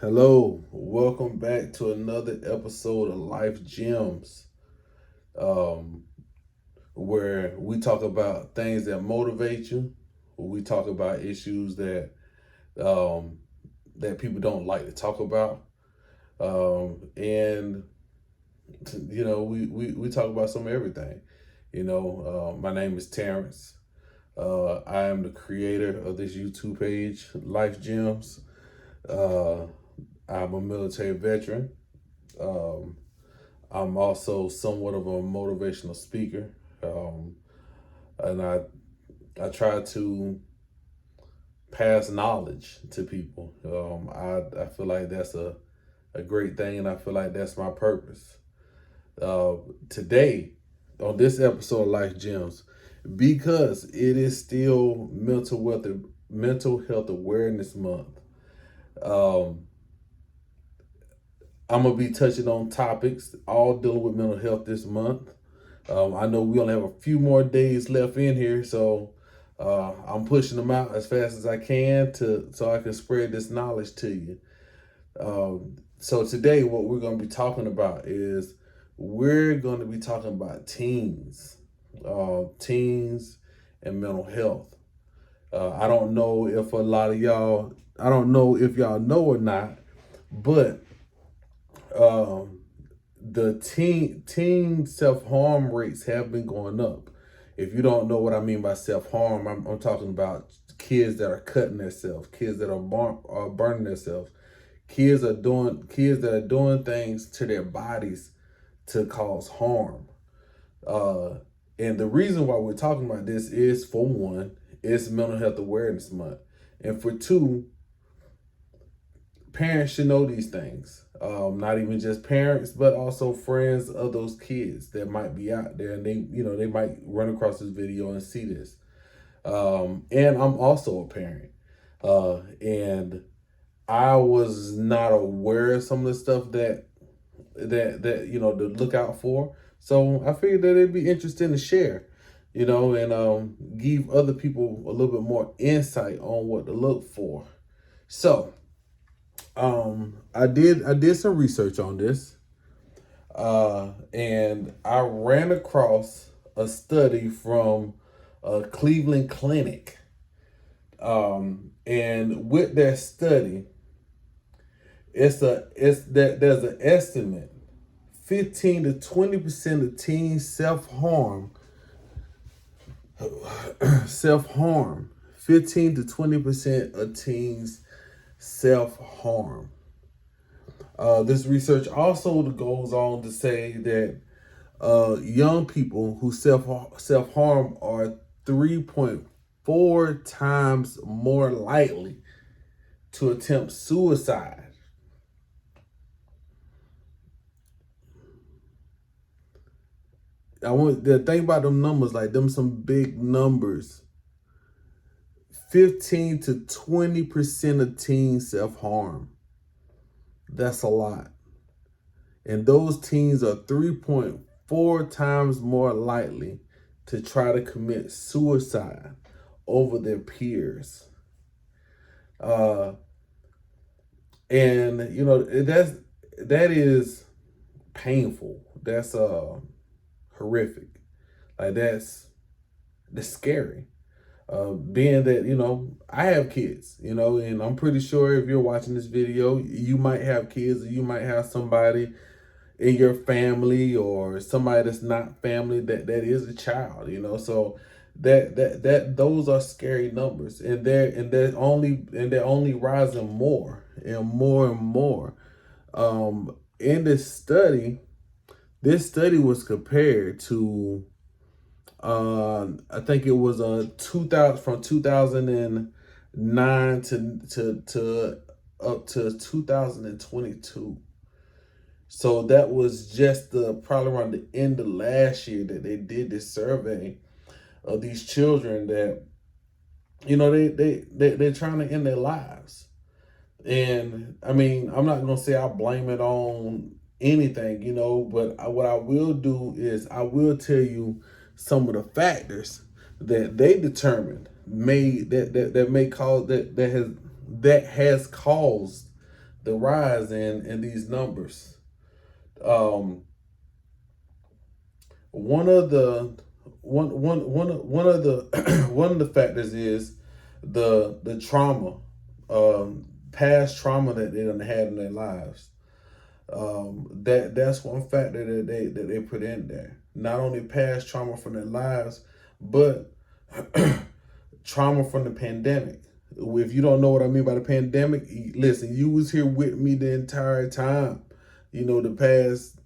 Hello, welcome back to another episode of Life Gems, um, where we talk about things that motivate you. We talk about issues um, that people don't like to talk about, and we talk about some of everything. My name is Terrence. I am the creator of this YouTube page, Life Gems. Uh, I'm a military veteran. Um, I'm also somewhat of a motivational speaker, and I try to pass knowledge to people. I feel like that's a great thing, and I feel like that's my purpose. Uh, Today, on this episode of Life Gems, because it is still Mental Health Awareness Month. Um, I'm gonna be touching on topics all dealing with mental health this month. I know we only have a few more days left in here, so I'm pushing them out as fast as I can so I can spread this knowledge to you. So today, what we're going to be talking about is we're going to be talking about teens and mental health. I don't know if a lot of y'all, I don't know if y'all know or not, but um, the teen self harm rates have been going up. If you don't know what I mean by self harm, I'm talking about kids that are cutting themselves, kids that are burning themselves, kids that are doing things to their bodies to cause harm. Uh, and the reason why we're talking about this is, for one, it's Mental Health Awareness Month, and for two, parents should know these things. Not even just parents, but also friends of those kids that might be out there, and they might run across this video and see this. And I'm also a parent, and I was not aware of some of the stuff that to look out for. So I figured that it'd be interesting to share, and give other people a little bit more insight on what to look for. So I did some research on this, and I ran across a study from a Cleveland clinic, and with that study, it's that there's an estimate 15 to 20% of teens self harm 15 to 20% of teens self harm. This research also goes on to say that young people who self harm are 3.4 times more likely to attempt suicide. I want to think about them numbers, like them some big numbers. 15 to 20% of teens self harm. That's a lot. And those teens are 3.4 times more likely to try to commit suicide over their peers. Uh, and that is painful. That's horrific. Like that's scary. Being that I have kids, and I'm pretty sure if you're watching this video, you might have kids, or you might have somebody in your family or somebody that's not family that is a child, so that those are scary numbers, and they're only rising more and more and more. In this study was compared to I think it was 2000 from 2009 to up to 2022. So that was just probably around the end of last year that they did this survey of these children that they're trying to end their lives. And I mean, I'm not gonna say I blame it on anything, but what I will do is I will tell you some of the factors that they determined may that that, that may cause that has caused the rise in these numbers. Um, one of the one of the one of the factors is the trauma, past trauma that they done had in their lives. That's one factor that they put in there. Not only past trauma from their lives, but trauma from the pandemic. If you don't know what I mean by the pandemic, listen, you was here with me the entire time. The past,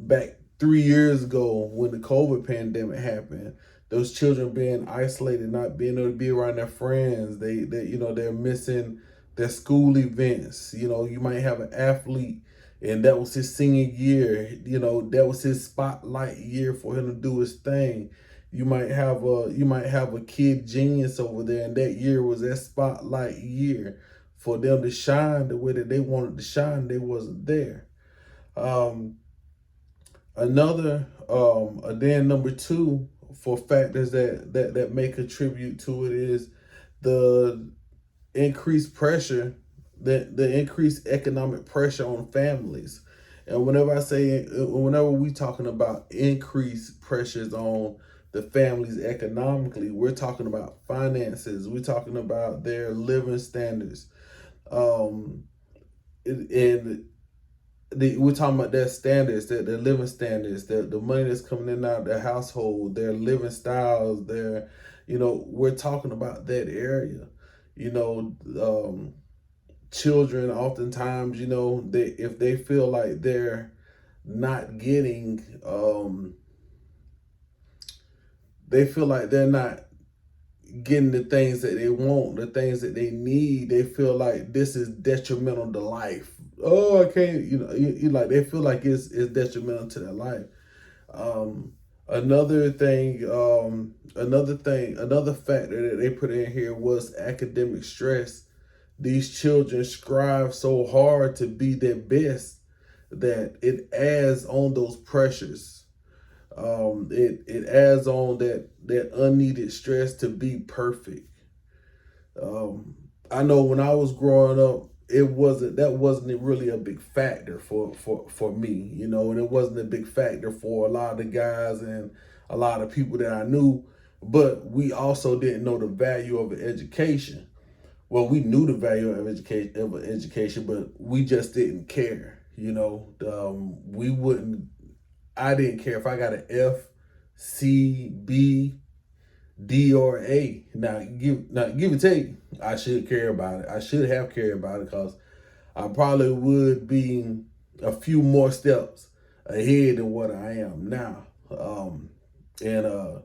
back 3 years ago when the COVID pandemic happened, those children being isolated, not being able to be around their friends, they're missing their school events. You might have an athlete and that was his senior year, that was his spotlight year for him to do his thing. You might have a kid genius over there, and that year was that spotlight year for them to shine the way that they wanted to shine. They wasn't there. Um, then number two for factors that may contribute to it is the increased pressure, the increased economic pressure on families. And whenever we talking about increased pressures on the families economically, we're talking about finances. We're talking about their living standards. Um, and we're talking about their standards, their living standards, the money that's coming in and out of their household, their living styles, we're talking about that area. You know, Children oftentimes, if they feel like they're not getting, they feel like they're not getting the things that they want, the things that they need. They feel like this is detrimental to life. Oh, I can't, like they feel like it's detrimental to their life. Um, another factor that they put in here was academic stress. These children strive so hard to be their best that it adds on those pressures. It adds on that unneeded stress to be perfect. I know when I was growing up, that wasn't really a big factor for me, and it wasn't a big factor for a lot of the guys and a lot of people that I knew. But we also didn't know the value of an education. Well, we knew the value of education, but we just didn't care. We wouldn't. I didn't care if I got an F, C, B, D, or A. Now, give and take, I should care about it. I should have cared about it because I probably would be a few more steps ahead than what I am now. And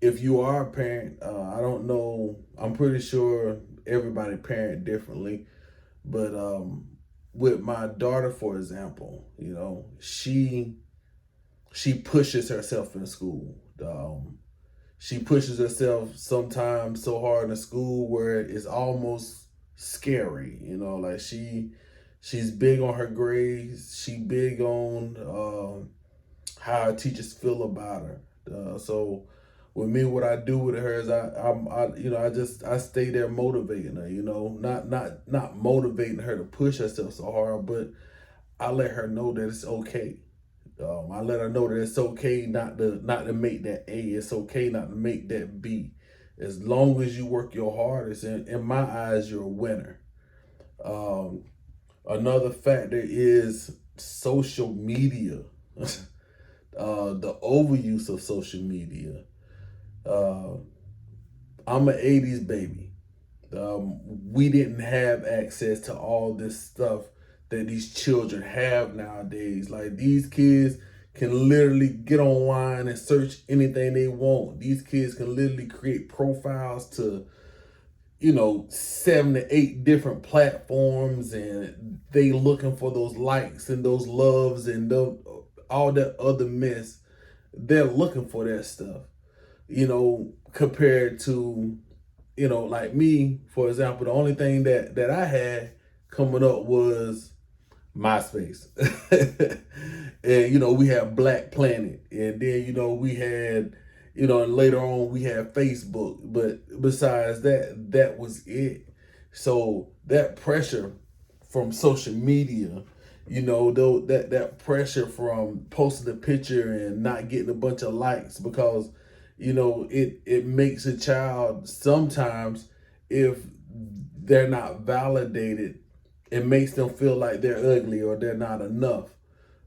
if you are a parent, I don't know. I'm pretty sure everybody parent differently, but with my daughter, for example, she pushes herself in school. She pushes herself sometimes so hard in school where it's almost scary. Like she's big on her grades. She big on how her teachers feel about her. So with me, what I do with her is I stay there motivating her. Not motivating her to push herself so hard, but I let her know that it's okay. I let her know that it's okay not to make that A. It's okay not to make that B. As long as you work your hardest, in my eyes, you're a winner. Another factor is social media. The overuse of social media. I'm an 80s baby. We didn't have access to all this stuff that these children have nowadays. Like, these kids can literally get online and search anything they want. These kids can literally create profiles to 7 to 8 different platforms, and they looking for those likes and those loves and all that other mess. They're looking for that stuff, compared to, like me, for example. The only thing that I had coming up was MySpace. And we had Black Planet, and then we had and later on we had Facebook, but besides that was it. So that pressure from social media, though that pressure from posting a picture and not getting a bunch of likes, because it makes a child sometimes, if they're not validated, it makes them feel like they're ugly or they're not enough.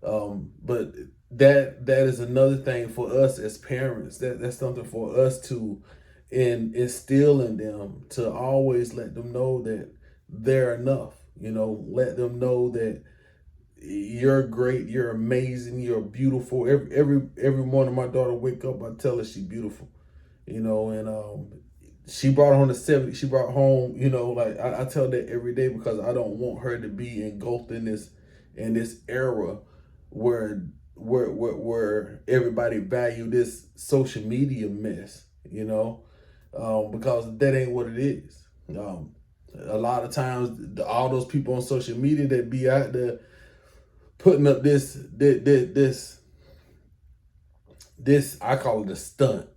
But that is another thing for us as parents. That's something for us to instill in them, to always let them know that they're enough. Let them know that you're great, you're amazing, you're beautiful. Every morning my daughter wake up, I tell her she's beautiful. And she brought home the 70. She brought home, like I tell that every day, because I don't want her to be engulfed in this era where everybody value this social media mess, because that ain't what it is. A lot of times, all those people on social media that be out there putting up this I call it a stunt.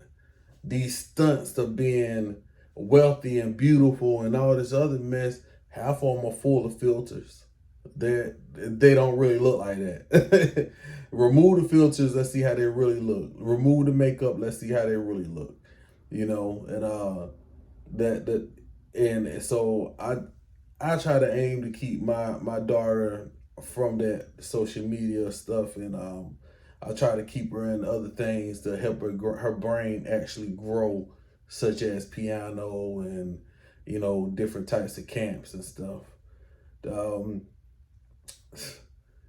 These stunts of being wealthy and beautiful and all this other mess, half of them are full of filters. They don't really look like that. Remove the filters, let's see how they really look. Remove the makeup, let's see how they really look. And and so I try to aim to keep my daughter from that social media stuff, and I try to keep her in other things to help her brain actually grow, such as piano and different types of camps and stuff. Um,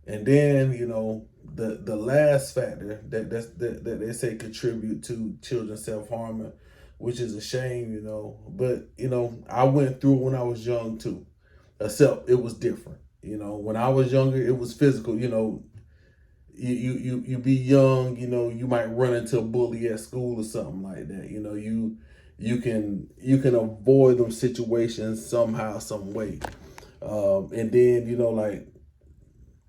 and then the last factor that they say contribute to children self-harming, which is a shame, but I went through it when I was young too, except it was different. When I was younger, it was physical. You be young, you might run into a bully at school or something like that. You can avoid them situations somehow, some way. And then like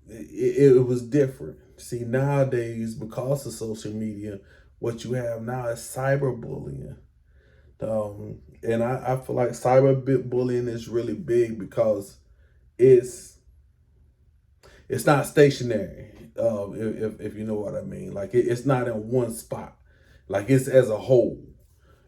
it was different. See, nowadays, because of social media, what you have now is cyberbullying. And I feel like cyberbullying is really big, because it's not stationary. If you know what I mean, like it's not in one spot, like it's as a whole.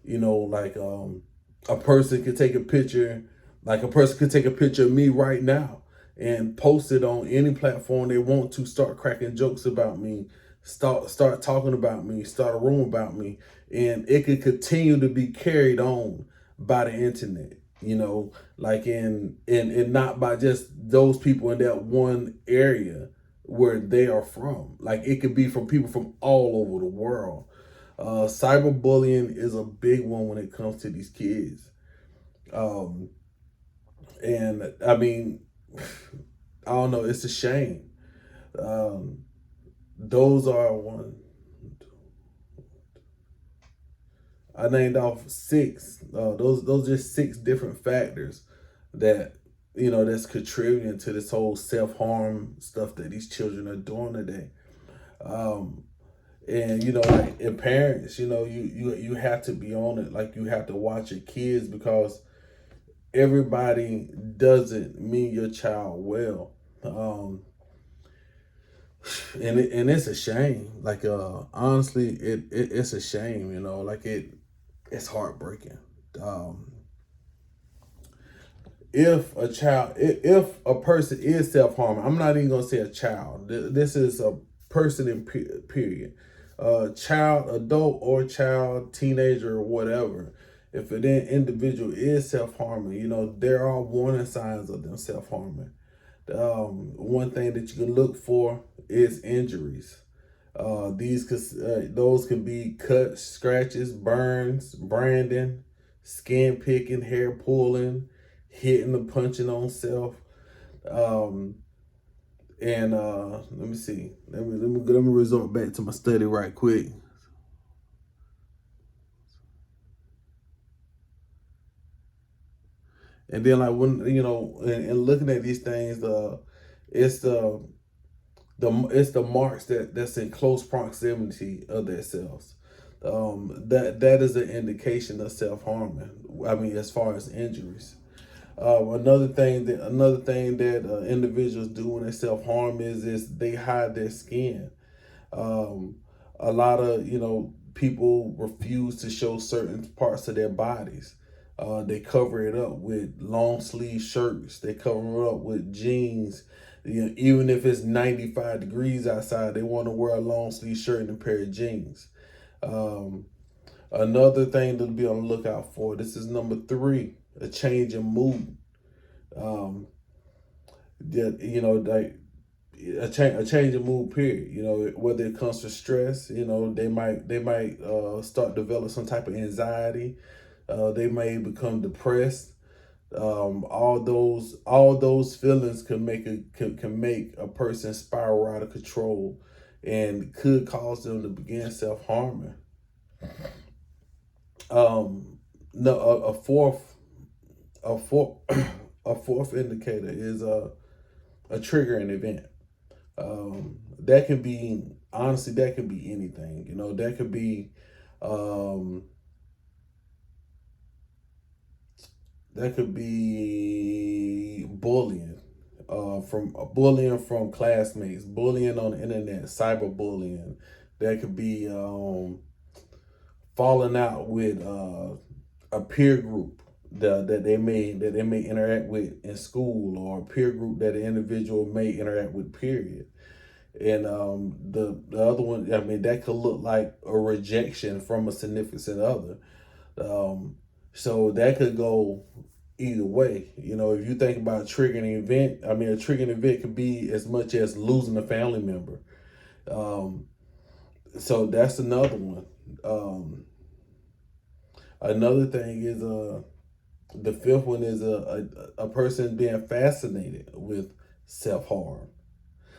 Like a person could take a picture, of me right now and post it on any platform they want to, start cracking jokes about me, start talking about me, start a room about me, and it could continue to be carried on by the internet. Like and not by just those people in that one area where they are from. Like it could be from people from all over the world. Cyberbullying is a big one when it comes to these kids. And I mean, I don't know, it's a shame. Um, those are I named off six. Those are just six different factors that that's contributing to this whole self-harm stuff that these children are doing today. Um, and like, and parents, you have to be on it. Like, you have to watch your kids, because everybody doesn't mean your child well. And it's a shame. Like honestly, it's a shame. Like it's heartbreaking. Um, if a person is self-harming, I'm not even gonna say a child. This is a person in period. Child, adult, or child, teenager, or whatever. If an individual is self-harming, there are warning signs of them self-harming. One thing that you can look for is injuries. Those can be cuts, scratches, burns, branding, skin picking, hair pulling, hitting or punching on self. And let me see. Let me resort back to my study right quick. And then, like, when and looking at these things, it's it's the marks that's in close proximity of themselves. That is an indication of self-harming. I mean, as far as injuries. Another thing that individuals do when they self harm is they hide their skin. Um, a lot of people refuse to show certain parts of their bodies. They cover it up with long sleeve shirts. They cover it up with jeans. Even if it's 95 degrees outside, they want to wear a long sleeve shirt and a pair of jeans. Um, Another thing to be on the lookout for. This is number three: a change in mood. Um, that like a change in mood. Period. Whether it comes to stress, they might start develop some type of anxiety. They may become depressed. All those feelings can make a person spiral out of control, and could cause them to begin self harming. No, a fourth a fourth indicator is a triggering event. That can be, honestly, that could be anything. That could be um, bullying, from classmates, bullying on the internet, cyberbullying. That could be falling out with a peer group that they may interact with in school, or a peer group that an individual may interact with. Period. And the other one, I mean, that could look like a rejection from a significant other. Um, so that could go either way. If you think about a triggering event, I mean, a triggering event could be as much as losing a family member. Um, so that's another one. Another thing is the fifth one is a person being fascinated with self harm.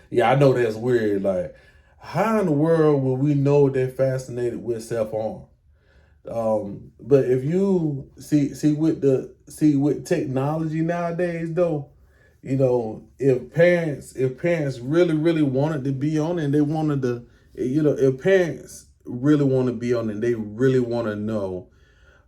Yeah, I know that's weird. Like, how in the world will we know they're fascinated with self harm? But if you see with technology nowadays, though, if parents really really wanted to be on it, and they wanted to, if parents really want to be on it, they really want to know.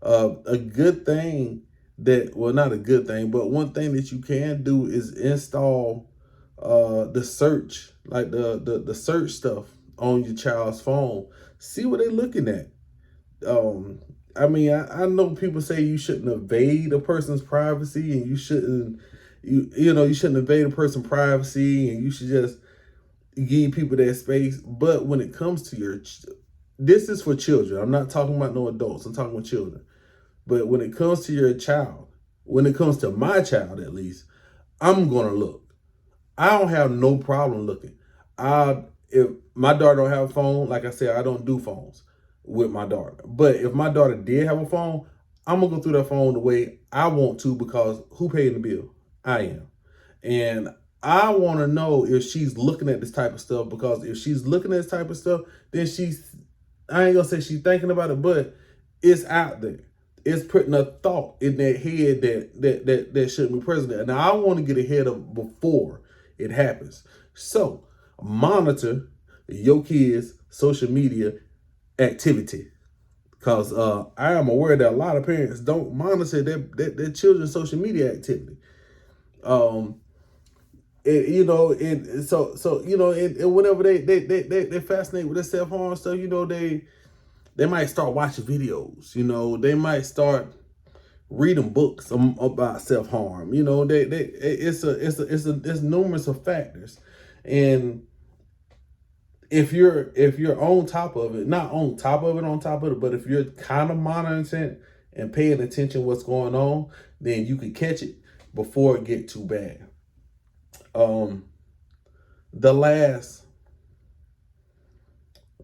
A good thing that, well, not a good thing, but one thing that you can do is install the search, like the search stuff on your child's phone. See what they're looking at. um I mean, I know people say you shouldn't invade a person's privacy, and you shouldn't invade a person's privacy, and you should just give people their space. But when it comes to this is for children. I'm not talking about no adults. I'm talking about children. But when it comes to your child, when it comes to my child, at least, I'm gonna look. I don't have no problem looking. If my daughter don't have a phone, like I said, I don't do phones with my daughter. But if my daughter did have a phone, I'm gonna go through that phone the way I want to, because who paid the bill? I am. And I want to know if she's looking at this type of stuff, because if she's looking at this type of stuff, then I ain't gonna say she's thinking about it, but it's out there. It's putting a thought in their head that shouldn't be present there. Now, I want to get ahead of before it happens. So monitor your kids' social media activity, because I am aware that a lot of parents don't monitor their children's social media activity. Um, and whenever they fascinate with this self harm stuff, they might start watching videos. They might start reading books about self harm. It's numerous of factors. And if you're on top of it, not on top of it, but if you're kind of monitoring it and paying attention what's going on, then you can catch it before it get too bad. Um, the last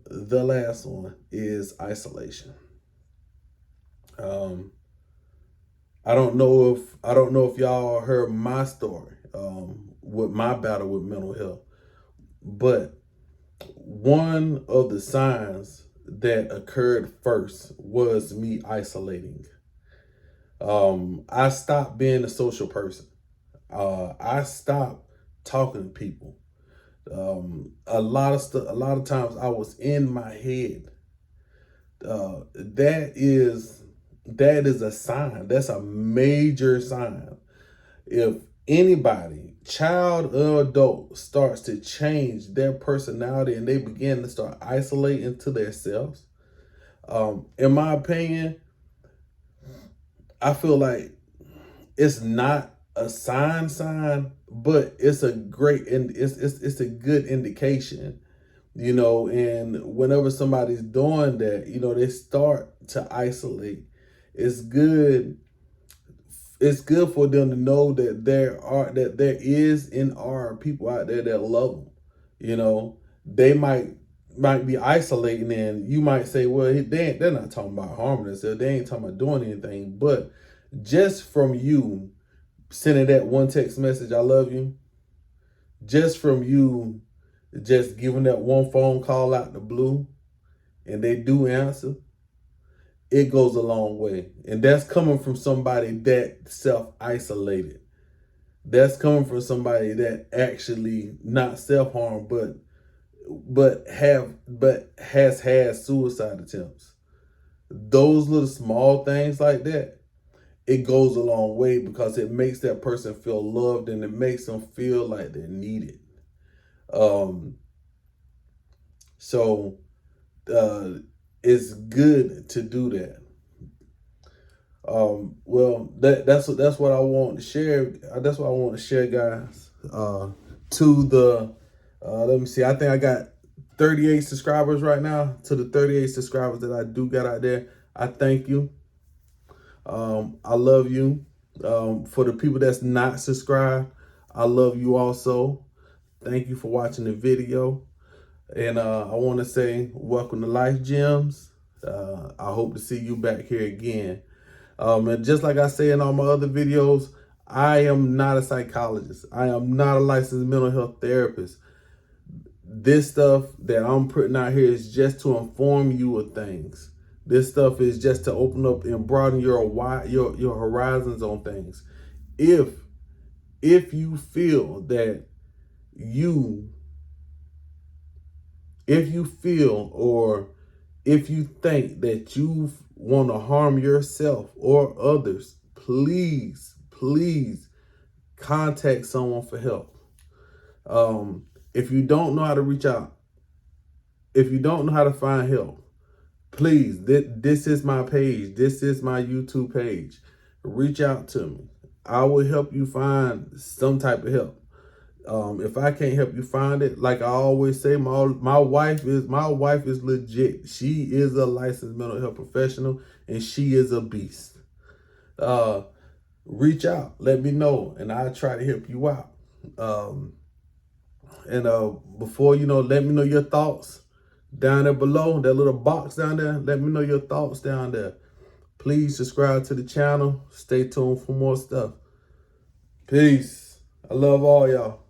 the last one is isolation. Um, I don't know if y'all heard my story, with my battle with mental health, but one of the signs that occurred first was me isolating. I stopped being a social person. I stopped talking to people. A lot of times I was in my head. That is a sign. That's a major sign. If anybody, child or adult, starts to change their personality and they begin to start isolating to themselves, in my opinion, I feel like it's not a sign, but it's a great and it's a good indication, you know. And whenever somebody's doing that, you know, they start to isolate. It's good. It's good for them to know that there is and are people out there that love them. You know, they might be isolating, and you might say, well, they're not talking about harming themselves. They ain't talking about doing anything. But just from you sending that one text message, I love you, just from you just giving that one phone call out the blue, and they do answer, it goes a long way. And that's coming from somebody that self-isolated. That's coming from somebody that actually not self-harm, but has had suicide attempts. Those little small things like that, it goes a long way because it makes that person feel loved and it makes them feel like they're needed. Um, so it's good to do that. Well, that's what I want to share. That's what I want to share, guys. To the let me see. I think I got 38 subscribers right now. To the 38 subscribers that I do got out there, I thank you. I love you. For the people that's not subscribed, I love you also. Thank you for watching the video. And I want to say welcome to Life Gems. I hope to see you back here again. And just like I say in all my other videos, I am not a psychologist. I am not a licensed mental health therapist. This stuff that I'm putting out here is just to inform you of things. This stuff is just to open up and broaden your horizons on things. If you feel that if you feel or if you think that you want to harm yourself or others, please contact someone for help. If you don't know how to reach out, if you don't know how to find help, please, this is my page. This is my YouTube page. Reach out to me. I will help you find some type of help. If I can't help you find it, like I always say, my wife is legit. She is a licensed mental health professional, and she is a beast. Reach out, let me know, and I'll try to help you out. Before let me know your thoughts down there below, that little box down there. Let me know your thoughts down there. Please subscribe to the channel. Stay tuned for more stuff. Peace. I love all y'all.